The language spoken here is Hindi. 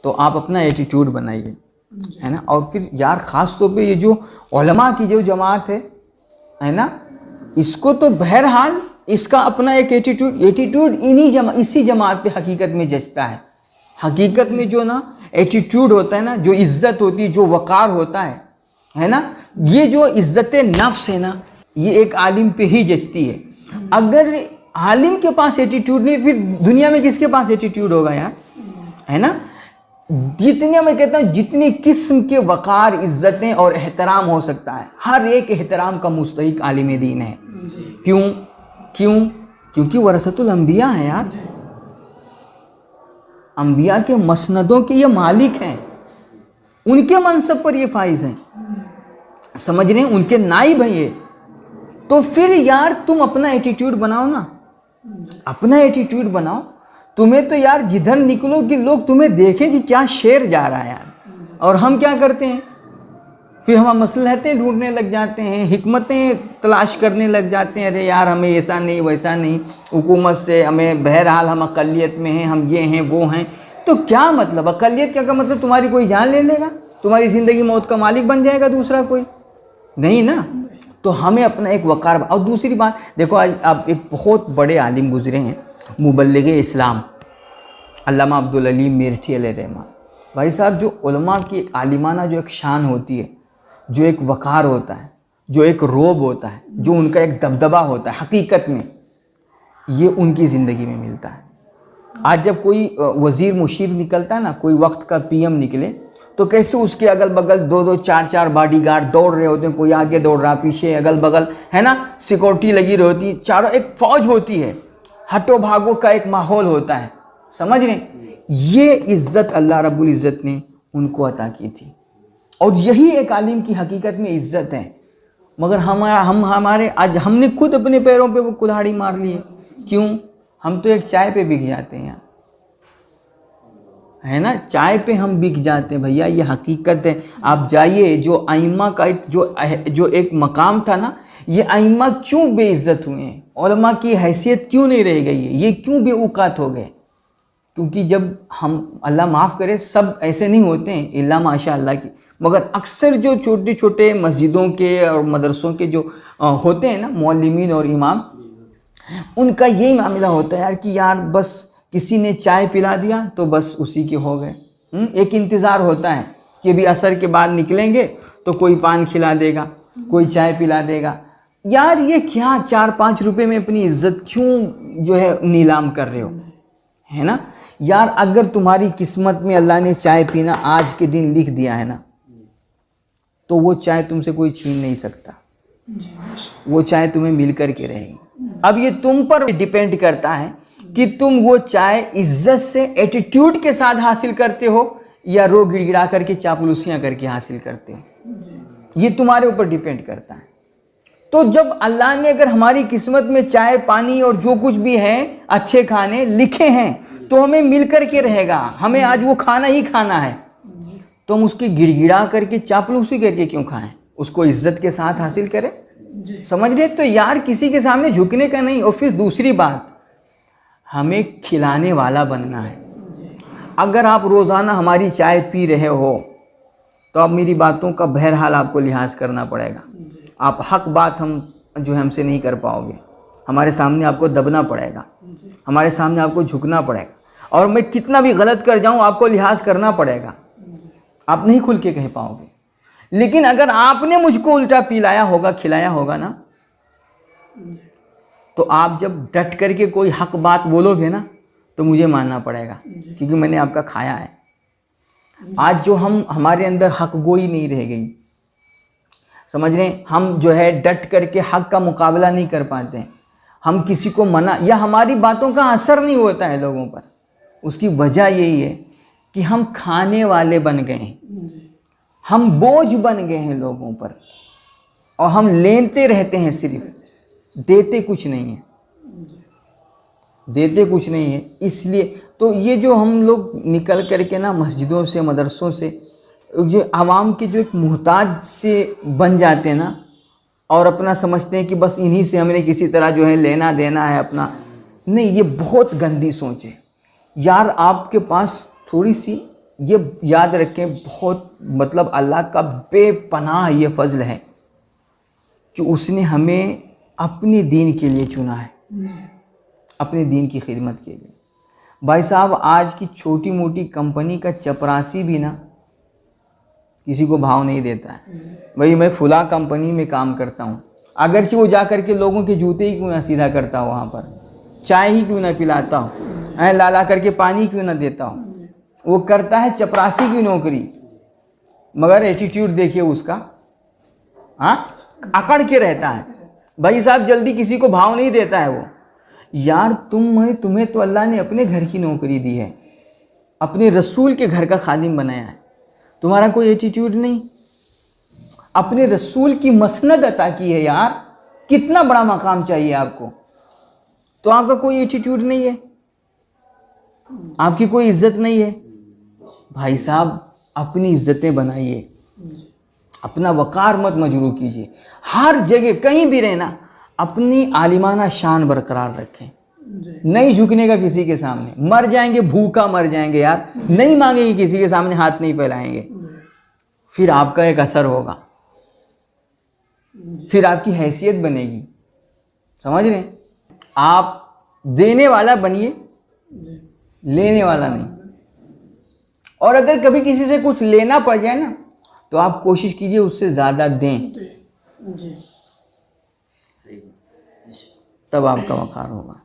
तो आप अपना एटीट्यूड बनाइए, है ना। और फिर यार ख़ास तौर पे ये जो उलमा की जो जमात है ना, इसको तो बहरहाल इसका अपना एक एटीट्यूड इसी जमात पे हकीकत में जचता है। हकीकत में जो ना एटीट्यूड होता है ना, जो इज्जत होती है, जो वक़ार होता है ना, ये जो इज्जत नफ्स है ना, ये एक आलिम पे ही जचती है। अगर आलिम के पास एटीट्यूड नहीं, फिर दुनिया में किसके पास एटीट्यूड होगा यार, है ना। जितने मैं कहता हूँ जितनी किस्म के वक़ार, इज्जतें और एहतराम हो सकता है, हर एक एहतराम का मुस्तहिक आलिम दीन है। क्योंकि वरसतुल अंबिया है यार, अंबिया के मसनदों के ये मालिक हैं, उनके मनसब पर ये फाइज हैं, समझ रहे हैं, उनके नाइब हैं ये। तो फिर यार तुम अपना एटीट्यूड बनाओ ना, अपना एटीट्यूड बनाओ। तुम्हें तो यार जिधर निकलो कि लोग तुम्हें देखें कि क्या शेर जा रहा है यार। और हम क्या करते हैं, फिर हम मसलहतें ढूंढने लग जाते हैं, हिकमतें तलाश करने लग जाते हैं। अरे यार हमें ऐसा नहीं वैसा नहीं, हुकूमत से हमें, बहरहाल हम अक़लियत में हैं, हम ये हैं वो हैं। तो क्या मतलब अक़लियत का मतलब तुम्हारी कोई जान ले लेगा, तुम्हारी ज़िंदगी मौत का मालिक बन जाएगा दूसरा कोई नहीं ना। तो हमें अपना एक वक़ार। और दूसरी बात देखो, आज आप एक बहुत बड़े आलिम गुज़रे हैं, मुबल्लिग़ इस्लाम अल्लामा अब्दुल अलीम मेरठी अलैहिर्रहमान। भाई साहब, जो उलमा की एक आलिमाना जो एक शान होती है, जो एक वक़ार होता है, जो एक रोब होता है, जो उनका एक दबदबा होता है, हकीकत में ये उनकी ज़िंदगी में मिलता है। आज जब कोई वज़ीर मुशीर निकलता है ना, कोई वक्त का पीएम निकले, तो कैसे उसके अगल बगल 2-2 4-4 बॉडीगार्ड दौड़ रहे होते हैं, कोई आगे दौड़ रहा, पीछे, अगल बगल, है ना, सिक्योरिटी लगी रहती है, चारों एक फ़ौज होती है, हटो भागो का एक माहौल होता है, समझ रहे हैं। ये इज़्ज़त अल्लाह रब्बुल इज़्ज़त ने उनको अता की थी, और यही एक आलिम की हकीकत में इज़्ज़त है। मगर हमारे आज हमने खुद अपने पैरों पे वो कुल्हाड़ी मार ली है। क्यों? हम तो एक चाय पे बिक जाते हैं, है ना, चाय पे हम बिक जाते हैं भैया, ये हकीकत है। आप जाइए, जो आइम्मा का जो एक मकाम था ना, ये आइम्मा क्यों बेइज्जत हुए हैं, उलमा की हैसियत क्यों नहीं रह गई है, ये क्यों बेऔकात हो गए? क्योंकि जब हम, अल्लाह माफ़ करे, सब ऐसे नहीं होते हैं इल्ला माशाअल्लाह की, मगर अक्सर जो छोटे छोटे मस्जिदों के और मदरसों के जो होते हैं ना मौलमीन और इमाम, उनका यही मामला होता है यार कि यार बस किसी ने चाय पिला दिया तो बस उसी के हो गए। एक इंतज़ार होता है कि अभी असर के बाद निकलेंगे तो कोई पान खिला देगा, कोई चाय पिला देगा। यार ये क्या 4-5 रुपए में अपनी इज्जत क्यों जो है नीलाम कर रहे हो, है ना यार। अगर तुम्हारी किस्मत में अल्लाह ने चाय पीना आज के दिन लिख दिया है ना, तो वो चाय तुमसे कोई छीन नहीं सकता, वो चाय तुम्हें मिल कर के रहेगी। अब ये तुम पर डिपेंड करता है कि तुम वो चाय इज्जत से, एटीट्यूड के साथ हासिल करते हो या रो गिड़गिड़ा करके, चापलूसियाँ करके हासिल करते हो। ये तुम्हारे ऊपर डिपेंड करता है। तो जब अल्लाह ने अगर हमारी किस्मत में चाय पानी और जो कुछ भी है अच्छे खाने लिखे हैं, तो हमें मिल कर के रहेगा, हमें आज वो खाना ही खाना है, तो हम उसकी गिड़गिड़ा करके, चापलूसी करके क्यों खाएं, उसको इज्जत के साथ हासिल करें, समझ रहे। तो यार किसी के सामने झुकने का नहीं। और फिर दूसरी बात, हमें खिलाने वाला बनना है। अगर आप रोज़ाना हमारी चाय पी रहे हो, तो अब मेरी बातों का बहरहाल आपको लिहाज करना पड़ेगा। आप हक बात हम जो है हमसे नहीं कर पाओगे, हमारे सामने आपको दबना पड़ेगा, हमारे सामने आपको झुकना पड़ेगा, और मैं कितना भी गलत कर जाऊं आपको लिहाज करना पड़ेगा, आप नहीं खुल के कह पाओगे। लेकिन अगर आपने मुझको उल्टा पिलाया होगा, खिलाया होगा ना, तो आप जब डट करके कोई हक बात बोलोगे ना, तो मुझे मानना पड़ेगा, क्योंकि मैंने आपका खाया है। आज जो हमारे अंदर हक गोई नहीं रह गई, समझ रहे हैं, हम जो है डट करके हक का मुकाबला नहीं कर पाते हैं, हम किसी को मना, या हमारी बातों का असर नहीं होता है लोगों पर। उसकी वजह यही है कि हम खाने वाले बन गए हैं, हम बोझ बन गए हैं लोगों पर, और हम लेते रहते हैं, सिर्फ देते कुछ नहीं है, देते कुछ नहीं है। इसलिए तो ये जो हम लोग निकल करके ना मस्जिदों से, मदरसों से, जो आवाम के जो एक मुहताज से बन जाते हैं ना, और अपना समझते हैं कि बस इन्हीं से हमने किसी तरह जो है लेना देना है अपना, नहीं, ये बहुत गंदी सोच है यार। आपके पास थोड़ी सी ये याद रखें, बहुत मतलब अल्लाह का बेपनाह ये फजल है कि उसने हमें अपने दीन के लिए चुना है, अपने दीन की खिदमत के लिए। भाई साहब, आज की छोटी मोटी कंपनी का चपरासी भी ना किसी को भाव नहीं देता है। भाई मैं फुला कंपनी में काम करता हूँ, अगरचे वो जा करके लोगों के जूते ही क्यों ना सीधा करता हो, वहाँ पर चाय ही क्यों ना पिलाता हो, ला करके पानी क्यों ना देता हो, वो करता है चपरासी की नौकरी, मगर एटीट्यूड देखिए उसका, हाँ, अकड़ के रहता है। भाई साहब, जल्दी किसी को भाव नहीं देता है वो। यार तुम्हें तो अल्लाह ने अपने घर की नौकरी दी है, अपने रसूल के घर का खादिम बनाया है, तुम्हारा कोई एटीट्यूड नहीं। अपने रसूल की मसनद अता की है यार, कितना बड़ा मकाम चाहिए आपको, तो आपका कोई एटीट्यूड नहीं है, आपकी कोई इज्जत नहीं है। भाई साहब, अपनी इज्जतें बनाइए, अपना वकार मत मजरू कीजिए। हर जगह कहीं भी रहना, अपनी आलिमाना शान बरकरार रखें, नहीं झुकने का किसी के सामने। मर जाएंगे, भूखा मर जाएंगे यार, नहीं मांगेंगे किसी के सामने, हाथ नहीं फैलाएंगे, फिर आपका एक असर होगा, फिर आपकी हैसियत बनेगी। समझ रहे हैं? आप देने वाला बनिए, लेने वाला नहीं। और अगर कभी किसी से कुछ लेना पड़ जाए ना, तो आप कोशिश कीजिए उससे ज़्यादा दें, तब आपका वकार होगा।